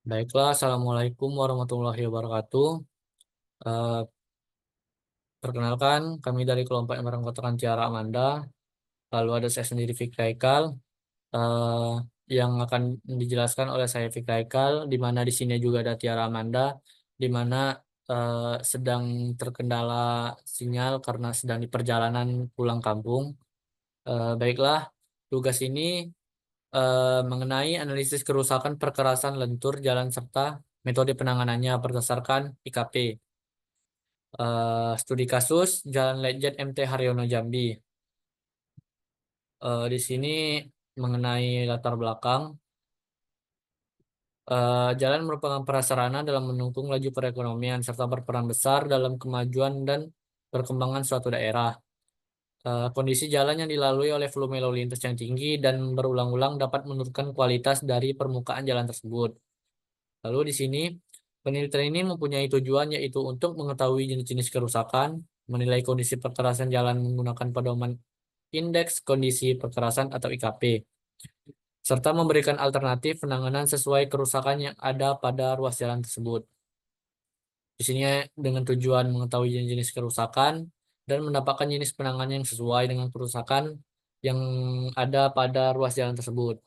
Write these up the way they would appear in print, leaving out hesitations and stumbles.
Baiklah, Assalamualaikum warahmatullahi wabarakatuh. Eh, Perkenalkan, kami dari kelompok yang beranggotakan Tiara Amanda. Lalu ada saya sendiri Fikri Haikal, eh, yang akan dijelaskan oleh saya Fikri Haikal, di mana di sini juga ada Tiara Amanda, di mana sedang terkendala sinyal karena sedang di perjalanan pulang kampung. Baiklah, tugas ini mengenai analisis kerusakan perkerasan lentur jalan serta metode penanganannya berdasarkan IKP. Studi kasus Jalan Lejen MT Haryono Jambi. Di sini mengenai latar belakang, jalan merupakan prasarana dalam mendukung laju perekonomian serta berperan besar dalam kemajuan dan perkembangan suatu daerah. Kondisi jalan yang dilalui oleh volume lalu lintas yang tinggi dan berulang-ulang dapat menurunkan kualitas dari permukaan jalan tersebut. Lalu di sini penelitian ini mempunyai tujuan yaitu untuk mengetahui jenis-jenis kerusakan, menilai kondisi perkerasan jalan menggunakan pedoman indeks kondisi perkerasan atau IKP, serta memberikan alternatif penanganan sesuai kerusakan yang ada pada ruas jalan tersebut. Di sini dengan tujuan mengetahui jenis-jenis kerusakan dan mendapatkan jenis penanganan yang sesuai dengan kerusakan yang ada pada ruas jalan tersebut.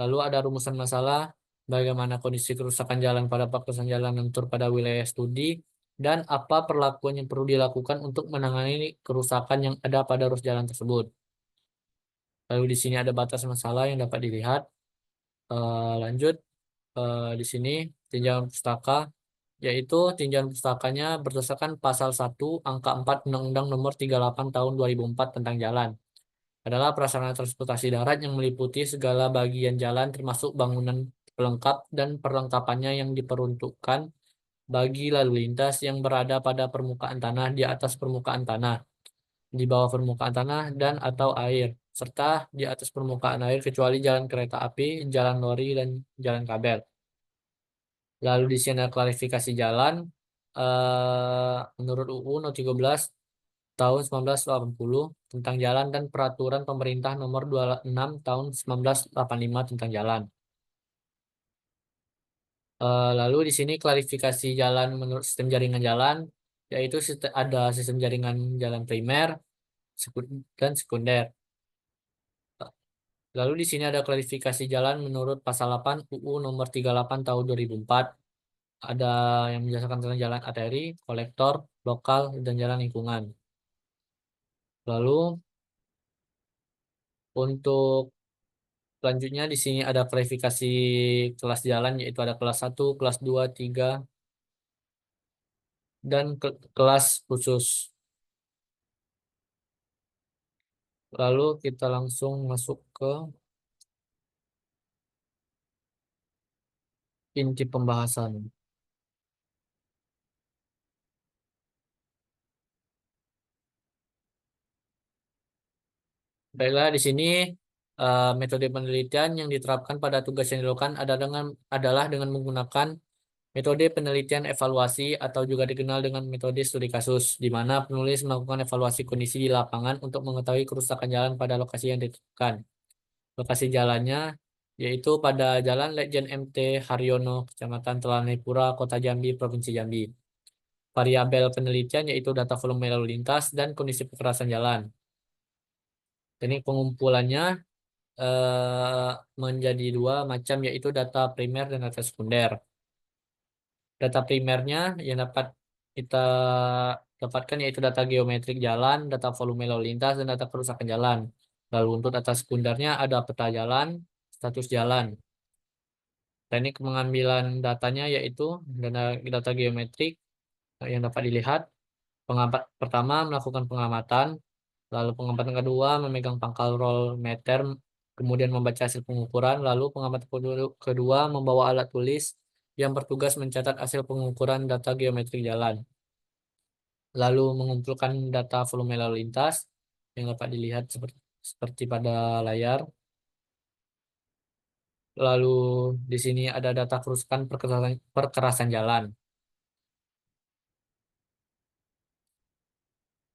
Lalu ada rumusan masalah, bagaimana kondisi kerusakan jalan pada perkerasan jalan lentur pada wilayah studi, dan apa perlakuan yang perlu dilakukan untuk menangani kerusakan yang ada pada ruas jalan tersebut. Lalu di sini ada batas masalah yang dapat dilihat. Lanjut, di sini tinjauan pustaka, yaitu tinjauan pustakanya berdasarkan pasal 1 angka 4 Undang-Undang Nomor 38 Tahun 2004 tentang jalan. Adalah prasarana transportasi darat yang meliputi segala bagian jalan termasuk bangunan pelengkap dan perlengkapannya yang diperuntukkan bagi lalu lintas yang berada pada permukaan tanah, di atas permukaan tanah, di bawah permukaan tanah dan atau air, serta di atas permukaan air kecuali jalan kereta api, jalan lori, dan jalan kabel. Lalu di sini ada klarifikasi jalan. Menurut UU No 13 tahun 1980 tentang jalan dan peraturan pemerintah nomor 26 tahun 1985 tentang jalan. Lalu di sini klarifikasi jalan menurut sistem jaringan jalan, yaitu ada sistem jaringan jalan primer dan sekunder. Lalu di sini ada klarifikasi jalan menurut pasal 8 UU nomor 38 tahun 2004. Ada yang menjelaskan tentang jalan arteri, kolektor, lokal, dan jalan lingkungan. Lalu untuk selanjutnya di sini ada klarifikasi kelas jalan, yaitu ada kelas 1, kelas 2, 3, dan kelas khusus. Lalu kita langsung masuk ke inti pembahasan. Baiklah, di sini metode penelitian yang diterapkan pada tugas yang dilakukan adalah dengan menggunakan metode penelitian evaluasi atau juga dikenal dengan metode studi kasus, di mana penulis melakukan evaluasi kondisi di lapangan untuk mengetahui kerusakan jalan pada lokasi yang ditentukan. Lokasi jalannya yaitu pada Jalan Lejen MT Haryono, Kecamatan Telanepura, Kota Jambi, Provinsi Jambi. Variabel penelitian yaitu data volume lalu lintas dan kondisi kekerasan jalan. Teknik pengumpulannya eh, menjadi dua macam, yaitu data primer dan data sekunder. Data primernya yang dapat kita dapatkan yaitu data geometrik jalan, data volume lalu lintas, dan data kerusakan jalan. Lalu untuk data sekundernya ada peta jalan, status jalan. Teknik pengambilan datanya yaitu data, data geometrik yang dapat dilihat. Pengamatan pertama melakukan pengamatan, lalu pengamatan kedua memegang pangkal roll meter, kemudian membaca hasil pengukuran, lalu pengamatan kedua membawa alat tulis yang bertugas mencatat hasil pengukuran data geometrik jalan, lalu mengumpulkan data volume lalu lintas yang dapat dilihat seperti pada layar. Lalu di sini ada data kerusakan perkerasan jalan.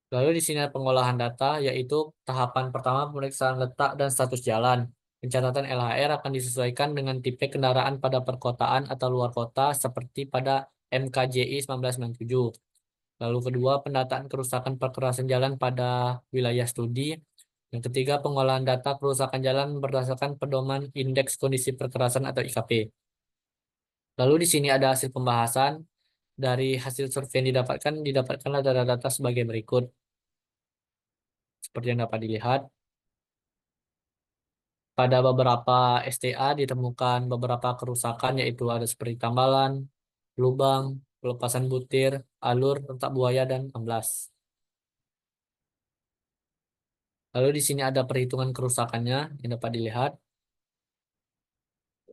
Lalu di sini ada pengolahan data, yaitu tahapan pertama pemeriksaan letak dan status jalan. Pencatatan LHR akan disesuaikan dengan tipe kendaraan pada perkotaan atau luar kota seperti pada MKJI 1997. Lalu kedua, pendataan kerusakan perkerasan jalan pada wilayah studi. Yang ketiga, pengolahan data kerusakan jalan berdasarkan pedoman indeks kondisi perkerasan atau IKP. Lalu di sini ada hasil pembahasan. Dari hasil survei yang didapatkanlah data-data sebagai berikut. Seperti yang dapat dilihat, pada beberapa STA ditemukan beberapa kerusakan yaitu ada seperti tambalan, lubang, pelepasan butir, alur, retak buaya, dan amblas. Lalu di sini ada perhitungan kerusakannya yang dapat dilihat.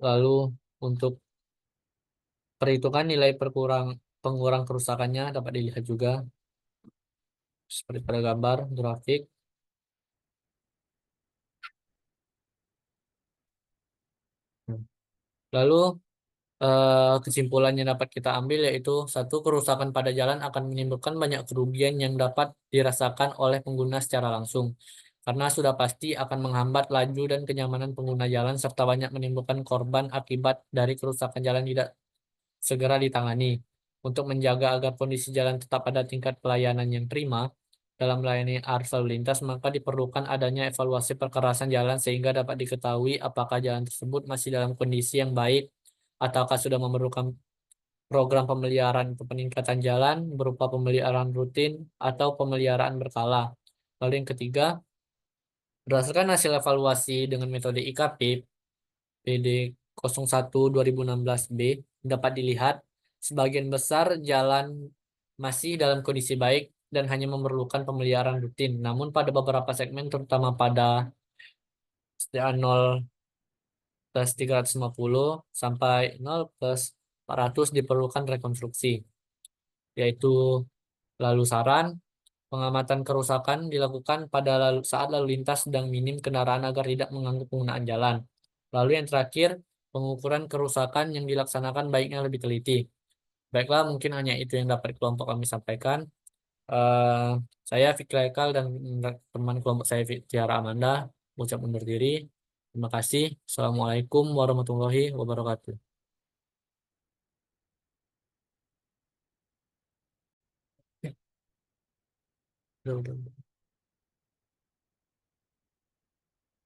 Lalu untuk perhitungan nilai pengurang kerusakannya dapat dilihat juga seperti pada gambar grafik. Lalu kesimpulan yang dapat kita ambil yaitu satu, kerusakan pada jalan akan menimbulkan banyak kerugian yang dapat dirasakan oleh pengguna secara langsung karena sudah pasti akan menghambat laju dan kenyamanan pengguna jalan serta banyak menimbulkan korban akibat dari kerusakan jalan tidak segera ditangani. Untuk menjaga agar kondisi jalan tetap pada tingkat pelayanan yang prima dalam melayani arus lalu lintas, maka diperlukan adanya evaluasi perkerasan jalan sehingga dapat diketahui apakah jalan tersebut masih dalam kondisi yang baik ataukah sudah memerlukan program pemeliharaan untuk peningkatan jalan berupa pemeliharaan rutin atau pemeliharaan berkala. Lalu yang ketiga, berdasarkan hasil evaluasi dengan metode IKP PD 01 2016B dapat dilihat sebagian besar jalan masih dalam kondisi baik dan hanya memerlukan pemeliharaan rutin. Namun pada beberapa segmen terutama pada STA 0 plus 350 sampai 0 plus 400 diperlukan rekonstruksi, yaitu lalu saran, pengamatan kerusakan dilakukan pada saat lalu lintas sedang minim kendaraan agar tidak mengganggu penggunaan jalan. Lalu yang terakhir, pengukuran kerusakan yang dilaksanakan baiknya lebih teliti. Baiklah, mungkin hanya itu yang dapat kelompok kami sampaikan. Eh, saya Fikri Haikal dan teman kelompok saya Tiara Amanda ucap undur diri. Terima kasih. Assalamualaikum warahmatullahi wabarakatuh. Ya, udah.